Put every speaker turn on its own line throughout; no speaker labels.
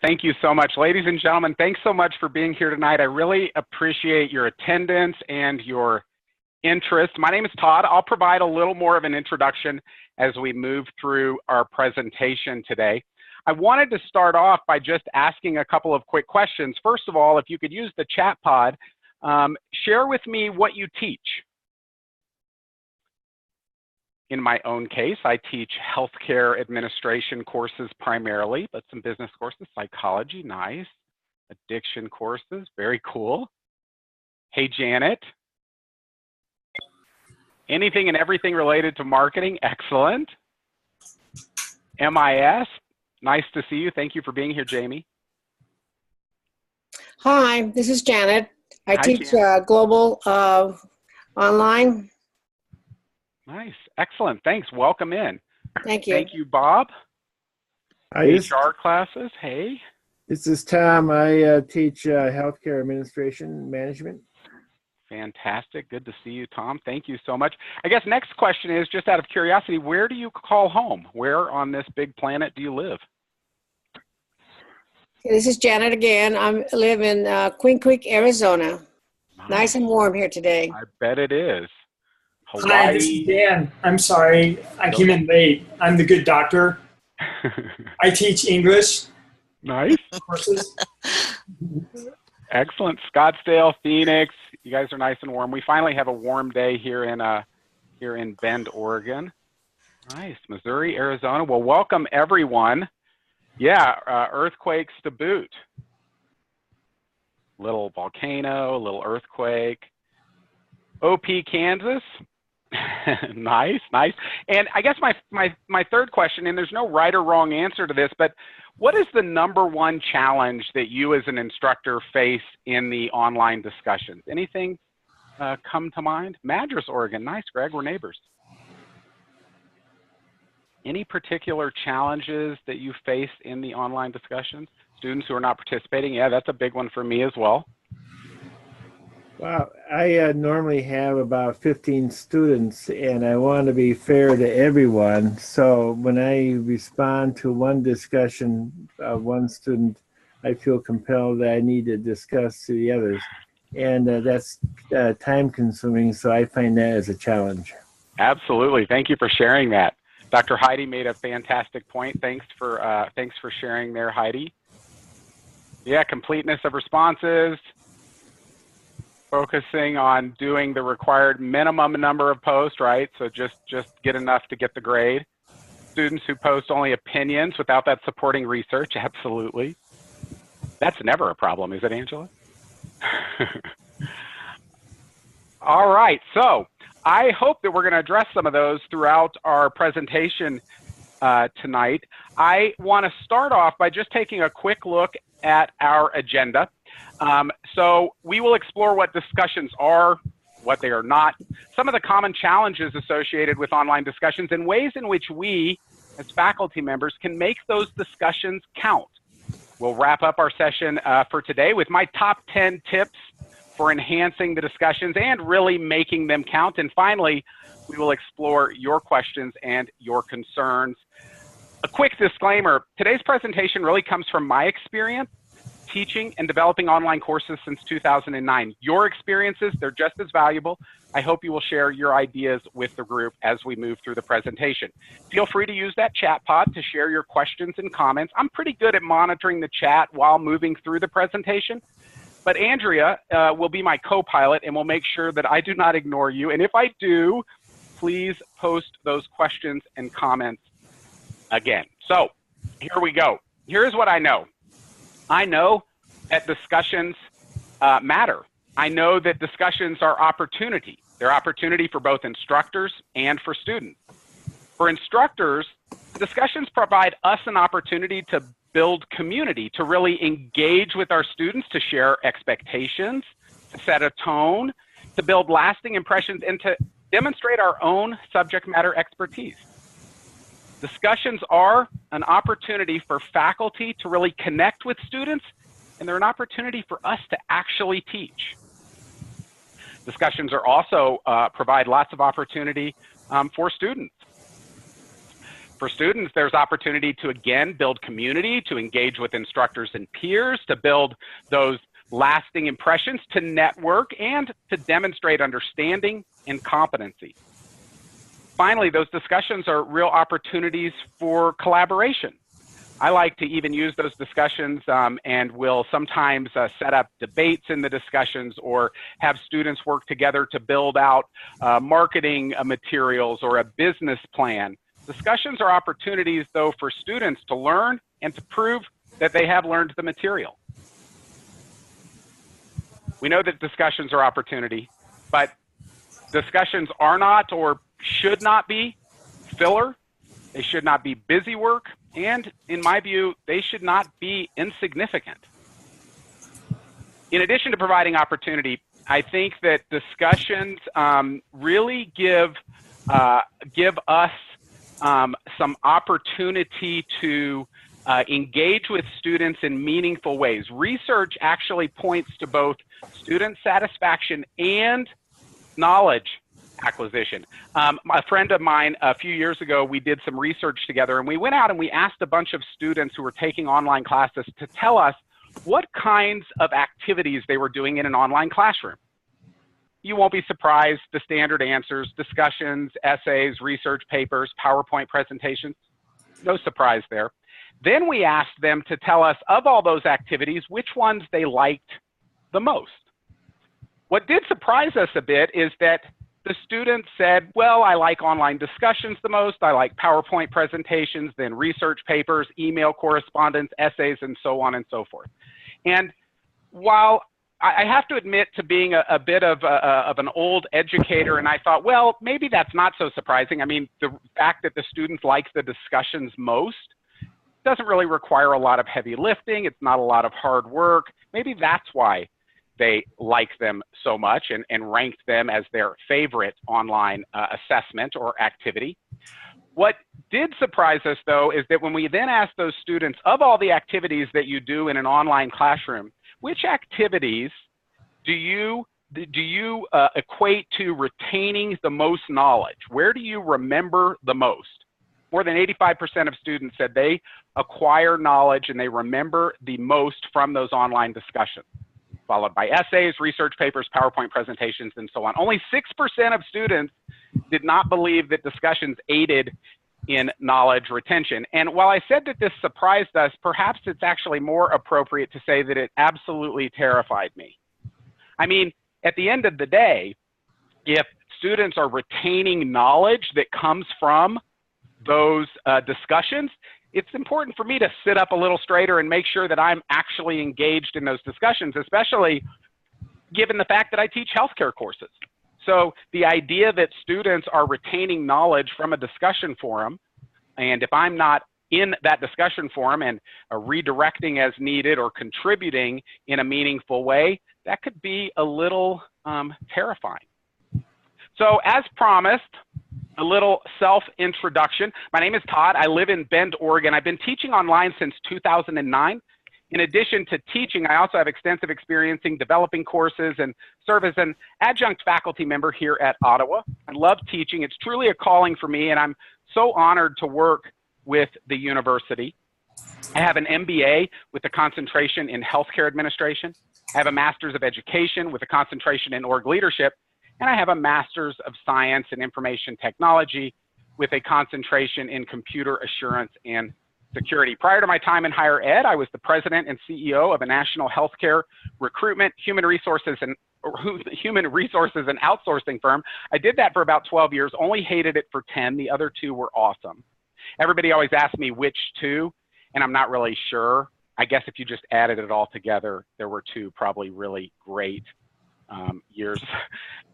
Thank you so much. Ladies and gentlemen, thanks so much for being here tonight. I really appreciate your attendance and your interest. My name is Todd. I'll provide a little more of an introduction as we move through our presentation today. I wanted to start off by just asking a couple of quick questions. First of all, if you could use the chat pod, share with me what you teach. In my own case, I teach healthcare administration courses primarily, but some business courses, psychology, nice. Addiction courses, very cool. Hey, Janet. Anything and everything related to marketing, excellent. MIS, nice to see you. Thank you for being here, Jamie.
Hi, this is Janet. I
Hi,
teach
Janet.
global online.
Nice, excellent, thanks, welcome in.
Thank you.
Thank you, Bob.
Hi,
HR classes, hey.
This is Tom. I teach healthcare administration management.
Fantastic, good to see you, Tom. Thank you so much. I guess next question is, just out of curiosity, where do you call home? Where on this big planet do you live?
This is Janet again. I live in Queen Creek, Arizona. Nice and warm here today.
I bet it is. Hawaii.
Hi, this is Dan. I'm sorry, I came in late. I'm the good doctor. I teach English.
Nice.
Courses.
Excellent. Scottsdale, Phoenix. You guys are nice and warm. We finally have a warm day here in Bend, Oregon. Nice. Missouri, Arizona. Well, welcome everyone. Yeah, earthquakes to boot. Little volcano, little earthquake. OP, Kansas. Nice, nice. And I guess my third question, and there's no right or wrong answer to this, but what is the #1 challenge that you as an instructor face in the online discussions? Anything come to mind? Madras, Oregon. Nice, Greg, we're neighbors. Any particular challenges that you face in the online discussions? Students who are not participating? Yeah, that's a big one for me as well.
Well, I normally have about 15 students, and I want to be fair to everyone. So when I respond to one discussion of one student, I feel compelled that I need to discuss to the others. And that's time consuming, so I find that as a challenge.
Absolutely. Thank you for sharing that. Dr. Heidi made a fantastic point. Thanks for sharing there, Heidi. Yeah, completeness of responses. Focusing on doing the required minimum number of posts, right? So just get enough to get the grade. Students who post only opinions without that supporting research, absolutely. That's never a problem, is it, Angela? All right, so I hope that we're going to address some of those throughout our presentation tonight. I want to start off by just taking a quick look at our agenda. So we will explore what discussions are, what they are not, some of the common challenges associated with online discussions, and ways in which we, as faculty members, can make those discussions count. We'll wrap up our session for today with my top 10 tips for enhancing the discussions and really making them count. And finally, we will explore your questions and your concerns. A quick disclaimer, today's presentation really comes from my experience teaching and developing online courses since 2009. Your experiences, they're just as valuable. I hope you will share your ideas with the group as we move through the presentation. Feel free to use that chat pod to share your questions and comments. I'm pretty good at monitoring the chat while moving through the presentation, but Andrea will be my co-pilot and will make sure that I do not ignore you. And if I do, please post those questions and comments again. So here we go. Here's what I know. I know that discussions matter. I know that discussions are opportunity. They're opportunity for both instructors and for students. For instructors, discussions provide us an opportunity to build community, to really engage with our students, to share expectations, to set a tone, to build lasting impressions, and to demonstrate our own subject matter expertise. Discussions are an opportunity for faculty to really connect with students, and they're an opportunity for us to actually teach. Discussions are also provide lots of opportunity for students. For students, there's opportunity to, again, build community, to engage with instructors and peers, to build those lasting impressions, to network, and to demonstrate understanding and competency. Finally, those discussions are real opportunities for collaboration. I like to even use those discussions and will sometimes set up debates in the discussions or have students work together to build out marketing materials or a business plan. Discussions are opportunities, though, for students to learn and to prove that they have learned the material. We know that discussions are opportunity, but discussions are not or should not be filler. They should not be busy work. And in my view, they should not be insignificant. In addition to providing opportunity, I think that discussions really give us some opportunity to engage with students in meaningful ways. Research actually points to both student satisfaction and knowledge acquisition. A friend of mine, a few years ago, we did some research together, and we went out and we asked a bunch of students who were taking online classes to tell us what kinds of activities they were doing in an online classroom. You won't be surprised, the standard answers: discussions, essays, research papers, PowerPoint presentations. No surprise there. Then we asked them to tell us, of all those activities, which ones they liked the most. What did surprise us a bit is that the students said, well, I like online discussions the most, I like PowerPoint presentations, then research papers, email correspondence, essays, and so on and so forth. And while I have to admit to being a bit of an old educator, and I thought, well, maybe that's not so surprising. I mean, the fact that the students like the discussions most doesn't really require a lot of heavy lifting. It's not a lot of hard work. Maybe that's why they like them so much and ranked them as their favorite online assessment or activity. What did surprise us, though, is that when we then asked those students, of all the activities that you do in an online classroom, which activities do you equate to retaining the most knowledge? Where do you remember the most? More than 85% of students said they acquire knowledge and they remember the most from those online discussions, followed by essays, research papers, PowerPoint presentations, and so on. Only 6% of students did not believe that discussions aided in knowledge retention. And while I said that this surprised us, perhaps it's actually more appropriate to say that it absolutely terrified me. I mean, at the end of the day, if students are retaining knowledge that comes from those discussions, it's important for me to sit up a little straighter and make sure that I'm actually engaged in those discussions, especially given the fact that I teach healthcare courses. So the idea that students are retaining knowledge from a discussion forum, and if I'm not in that discussion forum and redirecting as needed or contributing in a meaningful way, that could be a little terrifying. So as promised, a little self-introduction. My name is Todd. I live in Bend, Oregon. I've been teaching online since 2009. In addition to teaching, I also have extensive experience in developing courses and serve as an adjunct faculty member here at Ottawa. I love teaching. It's truly a calling for me, and I'm so honored to work with the university. I have an MBA with a concentration in healthcare administration. I have a Master's of Education with a concentration in org leadership, and I have a Master's of Science in Information Technology with a concentration in computer assurance and security. Prior to my time in higher ed, I was the president and CEO of a national healthcare recruitment, human resources and outsourcing firm. I did that for about 12 years, only hated it for 10. The other 2 were awesome. Everybody always asks me which 2, and I'm not really sure. I guess if you just added it all together, there were 2 probably really great years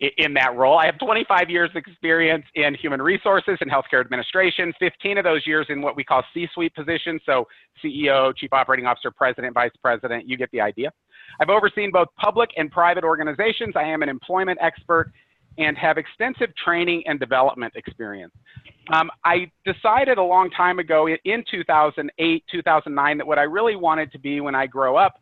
in that role. I have 25 years experience in human resources and healthcare administration, 15 of those years in what we call C-suite positions, so CEO, chief operating officer, president, vice president, you get the idea. I've overseen both public and private organizations. I am an employment expert and have extensive training and development experience. I decided a long time ago in 2008, 2009 that what I really wanted to be when I grow up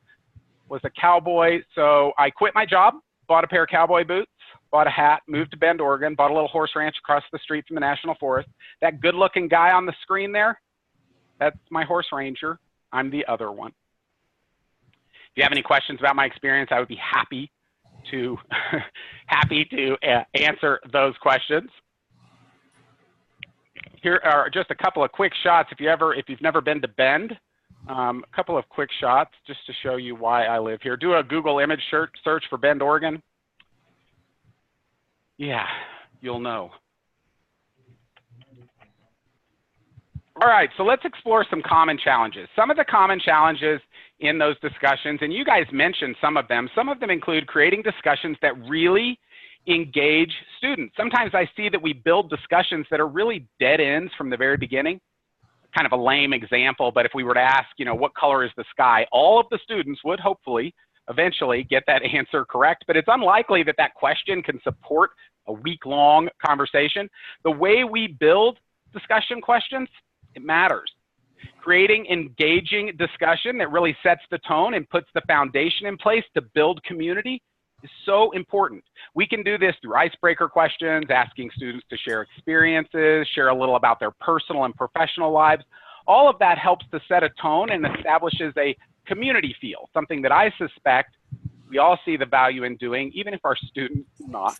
was a cowboy, so I quit my job, bought a pair of cowboy boots, bought a hat, moved to Bend, Oregon, bought a little horse ranch across the street from the National Forest. That good-looking guy on the screen there, that's my horse ranger. I'm the other one. If you have any questions about my experience, I would be happy to answer those questions. Here are just a couple of quick shots. If you've never been to Bend, a couple of quick shots just to show you why I live here. Do a Google image search for Bend, Oregon. Yeah, you'll know. All right, so let's explore some common challenges. Some of the common challenges in those discussions, and you guys mentioned some of them include creating discussions that really engage students. Sometimes I see that we build discussions that are really dead ends from the very beginning. Kind of a lame example, but if we were to ask, what color is the sky, all of the students would hopefully eventually get that answer correct, but it's unlikely that that question can support a week-long conversation. The way we build discussion questions, it matters. Creating engaging discussion that really sets the tone and puts the foundation in place to build community is so important. We can do this through icebreaker questions, asking students to share experiences, share a little about their personal and professional lives. All of that helps to set a tone and establishes a community feel, something that I suspect we all see the value in doing, even if our students do not.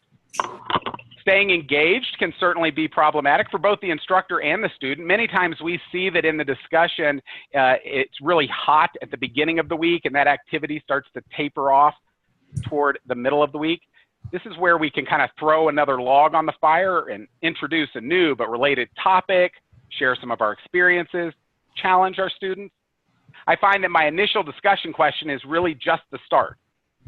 Staying engaged can certainly be problematic for both the instructor and the student. Many times we see that in the discussion, it's really hot at the beginning of the week and that activity starts to taper off toward the middle of the week. This is where we can kind of throw another log on the fire and introduce a new but related topic, share some of our experiences, challenge our students. I find that my initial discussion question is really just the start.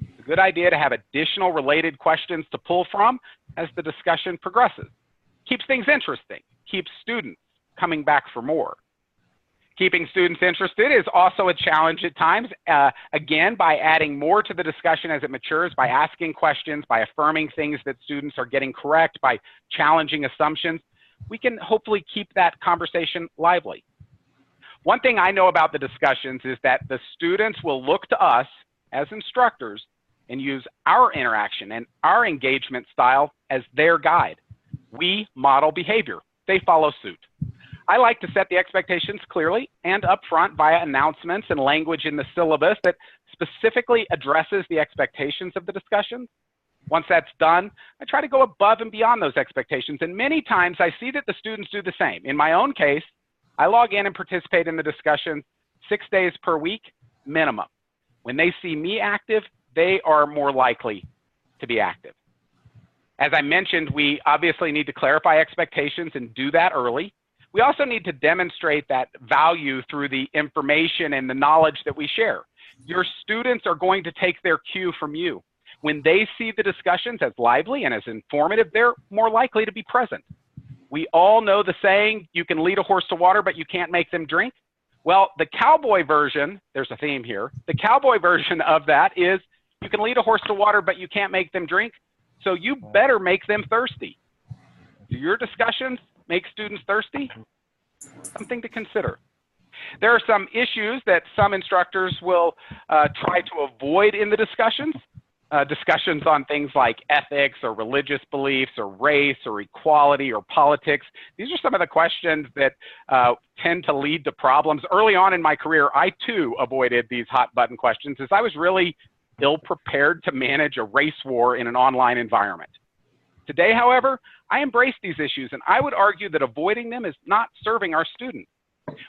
It's a good idea to have additional related questions to pull from as the discussion progresses. Keeps things interesting, keeps students coming back for more. Keeping students interested is also a challenge at times, again, by adding more to the discussion as it matures, by asking questions, by affirming things that students are getting correct, by challenging assumptions. We can hopefully keep that conversation lively. One thing I know about the discussions is that the students will look to us as instructors and use our interaction and our engagement style as their guide. We model behavior. They follow suit. I like to set the expectations clearly and upfront via announcements and language in the syllabus that specifically addresses the expectations of the discussion. Once that's done, I try to go above and beyond those expectations, and many times I see that the students do the same. In my own case, I log in and participate in the discussion 6 days per week, minimum. When they see me active, they are more likely to be active. As I mentioned, we obviously need to clarify expectations and do that early. We also need to demonstrate that value through the information and the knowledge that we share. Your students are going to take their cue from you. When they see the discussions as lively and as informative, they're more likely to be present. We all know the saying, you can lead a horse to water, but you can't make them drink. Well, the cowboy version, there's a theme here, the cowboy version of that is you can lead a horse to water, but you can't make them drink. So you better make them thirsty. Do your discussions make students thirsty? Something to consider. There are some issues that some instructors will try to avoid in the discussions. Discussions on things like ethics or religious beliefs or race or equality or politics. These are some of the questions that tend to lead to problems. Early on in my career, I too avoided these hot button questions as I was really ill-prepared to manage a race war in an online environment. Today, however, I embrace these issues, and I would argue that avoiding them is not serving our students.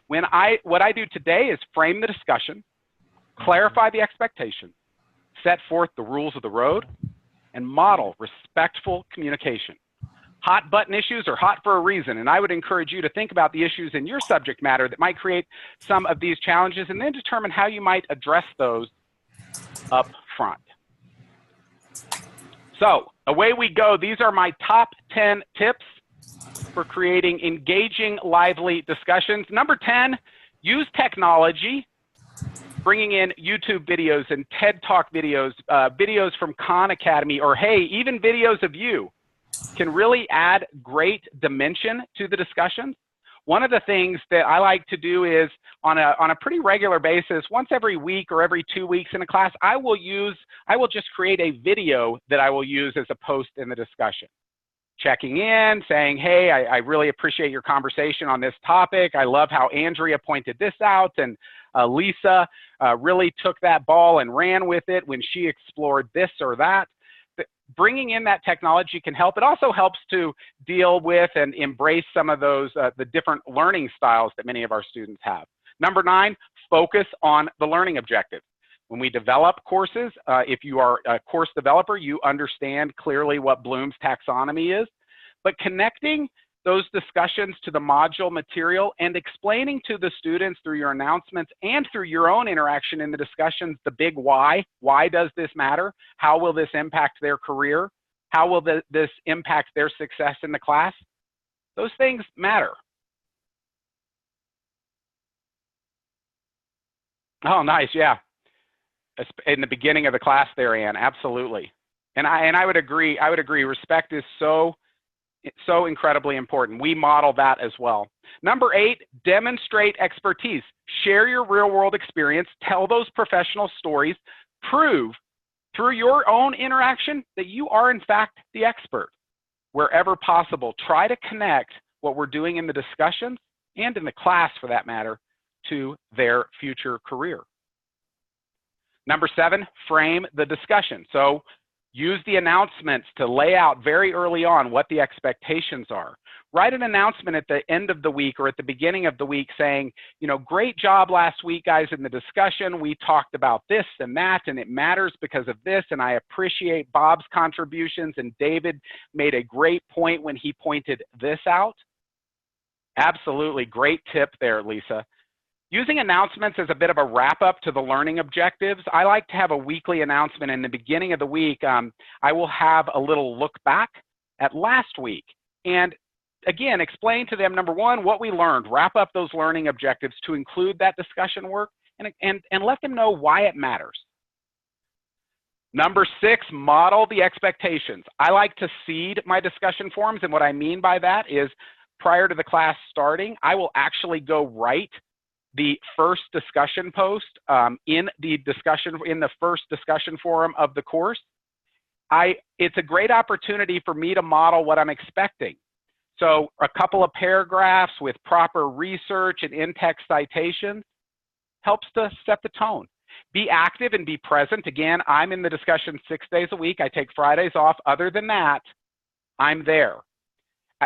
What I do today is frame the discussion, clarify the expectations, set forth the rules of the road, and model respectful communication. Hot button issues are hot for a reason, and I would encourage you to think about the issues in your subject matter that might create some of these challenges and then determine how you might address those up front. So away we go. These are my top 10 tips for creating engaging, lively discussions. Number 10, use technology, bringing in YouTube videos and TED Talk videos, videos from Khan Academy, or hey, even videos of you can really add great dimension to the discussion. One of the things that I like to do is on a pretty regular basis, once every week or every 2 weeks in a class, I will just create a video that I will use as a post in the discussion. Checking in, saying, hey, I really appreciate your conversation on this topic. I love how Andrea pointed this out, and Lisa really took that ball and ran with it when she explored this or that. Bringing in that technology can help. It also helps to deal with and embrace some of those, the different learning styles that many of our students have. Number 9, focus on the learning objective. When we develop courses, if you are a course developer, you understand clearly what Bloom's taxonomy is, but connecting those discussions to the module material and explaining to the students through your announcements and through your own interaction in the discussions, the big why. Why does this matter? How will this impact their career? How will this impact their success in the class? Those things matter. Oh, nice, yeah. In the beginning of the class there, Ann, absolutely. And I would agree, respect is so incredibly important. We model that as well. Number 8, demonstrate expertise. Share your real world experience, tell those professional stories, prove through your own interaction that you are in fact the expert. Wherever possible, try to connect what we're doing in the discussions and in the class for that matter to their future career. Number 7, frame the discussion. So use the announcements to lay out very early on what the expectations are. Write an announcement at the end of the week or at the beginning of the week saying, you know, great job last week, guys, in the discussion. We talked about this and that, and it matters because of this, and I appreciate Bob's contributions, and David made a great point when he pointed this out. Absolutely, great tip there, Lisa. Using announcements as a bit of a wrap-up to the learning objectives, I like to have a weekly announcement in the beginning of the week. I will have a little look back at last week and, again, explain to them, number 1, what we learned, wrap up those learning objectives to include that discussion work, and let them know why it matters. Number 6, model the expectations. I like to seed my discussion forums, and what I mean by that is prior to the class starting, I will actually go write the first discussion post in the first discussion forum of the course. It's a great opportunity for me to model what I'm expecting. So a couple of paragraphs with proper research and in-text citations helps to set the tone. Be active and be present. Again, I'm in the discussion 6 days a week. I take Fridays off. Other than that, I'm there.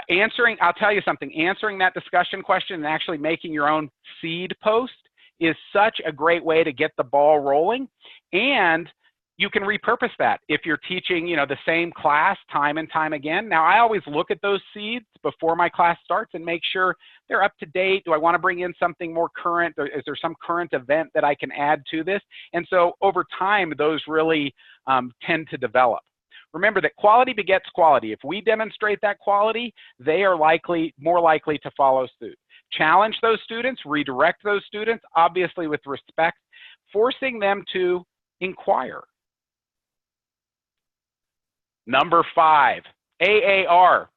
I'll tell you something, answering that discussion question and actually making your own seed post is such a great way to get the ball rolling, and you can repurpose that if you're teaching, you know, the same class time and time again. Now, I always look at those seeds before my class starts and make sure they're up to date. Do I want to bring in something more current? Or is there some current event that I can add to this? And so over time, those really tend to develop. Remember that quality begets quality. If we demonstrate that quality, they are more likely to follow suit. Challenge those students, redirect those students, obviously with respect, forcing them to inquire. Number 5, AAR.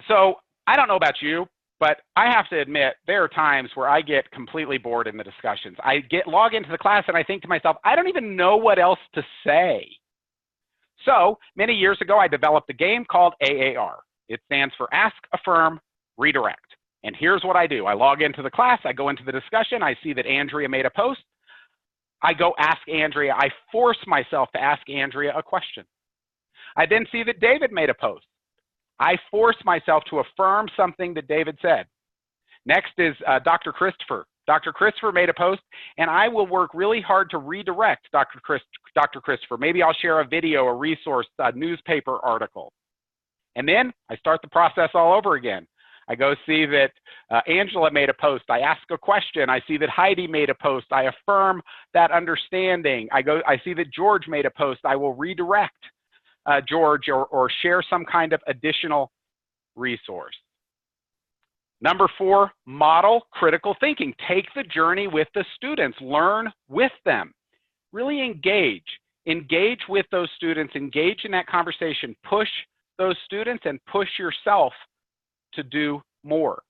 So I don't know about you, but I have to admit there are times where I get completely bored in the discussions. I log into the class and I think to myself, I don't even know what else to say. So many years ago, I developed a game called AAR. It stands for Ask, Affirm, Redirect. And here's what I do. I log into the class. I go into the discussion. I see that Andrea made a post. I go ask Andrea. I force myself to ask Andrea a question. I then see that David made a post. I force myself to affirm something that David said. Next is Dr. Christopher. Dr. Christopher made a post, and I will work really hard to redirect Dr. Christopher. Maybe I'll share a video, a resource, a newspaper article. And then I start the process all over again. I go see that Angela made a post. I ask a question. I see that Heidi made a post. I affirm that understanding. I see that George made a post. I will redirect George or share some kind of additional resource. Number 4, model critical thinking. Take the journey with the students. Learn with them. Really engage. Engage with those students. Engage in that conversation. Push those students and push yourself to do more.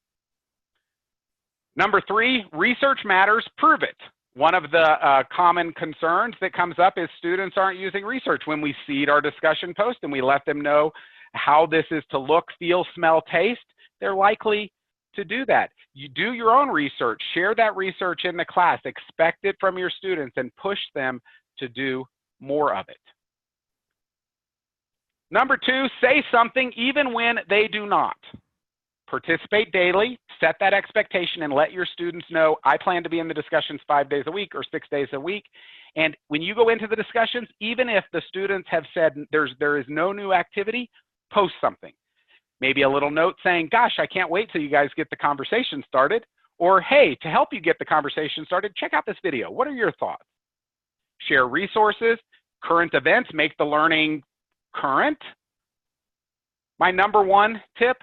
Number 3, research matters, prove it. One of the common concerns that comes up is students aren't using research. When we seed our discussion post and we let them know how this is to look, feel, smell, taste, they're likely to do that. You do your own research, share that research in the class, expect it from your students, and push them to do more of it. Number 2, say something even when they do not. Participate daily, set that expectation, and let your students know, I plan to be in the discussions 5 days a week or 6 days a week. And when you go into the discussions, even if the students have said there is no new activity, post something. Maybe a little note saying, gosh, I can't wait till you guys get the conversation started. Or, hey, to help you get the conversation started, check out this video. What are your thoughts? Share resources, current events, make the learning current. My number 1 tip,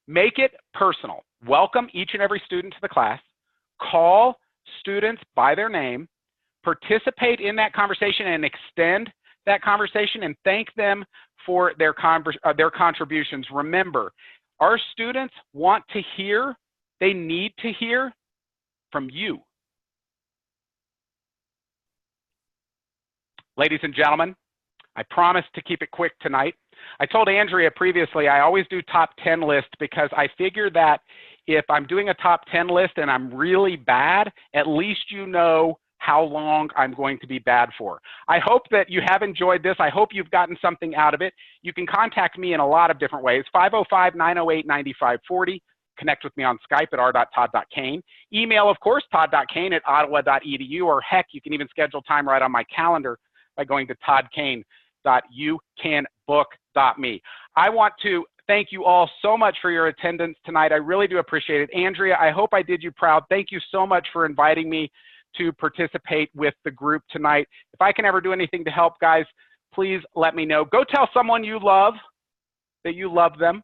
make it personal. Welcome each and every student to the class. Call students by their name. Participate in that conversation and extend that conversation and thank them for their contributions. Remember, our students want to hear, they need to hear from you. Ladies and gentlemen, I promised to keep it quick tonight. I told Andrea previously I always do top 10 list because I figure that if I'm doing a top 10 list and I'm really bad, at least you know how long I'm going to be bad for. I hope that you have enjoyed this. I hope you've gotten something out of it. You can contact me in a lot of different ways. 505-908-9540. Connect with me on Skype at r.todd.kane. Email, of course, todd.kane@ottawa.edu, or heck, you can even schedule time right on my calendar by going to toddkane.youcanbook.me. I want to thank you all so much for your attendance tonight. I really do appreciate it. Andrea, I hope I did you proud. Thank you so much for inviting me to participate with the group tonight. If I can ever do anything to help, guys, please let me know. Go tell someone you love that you love them.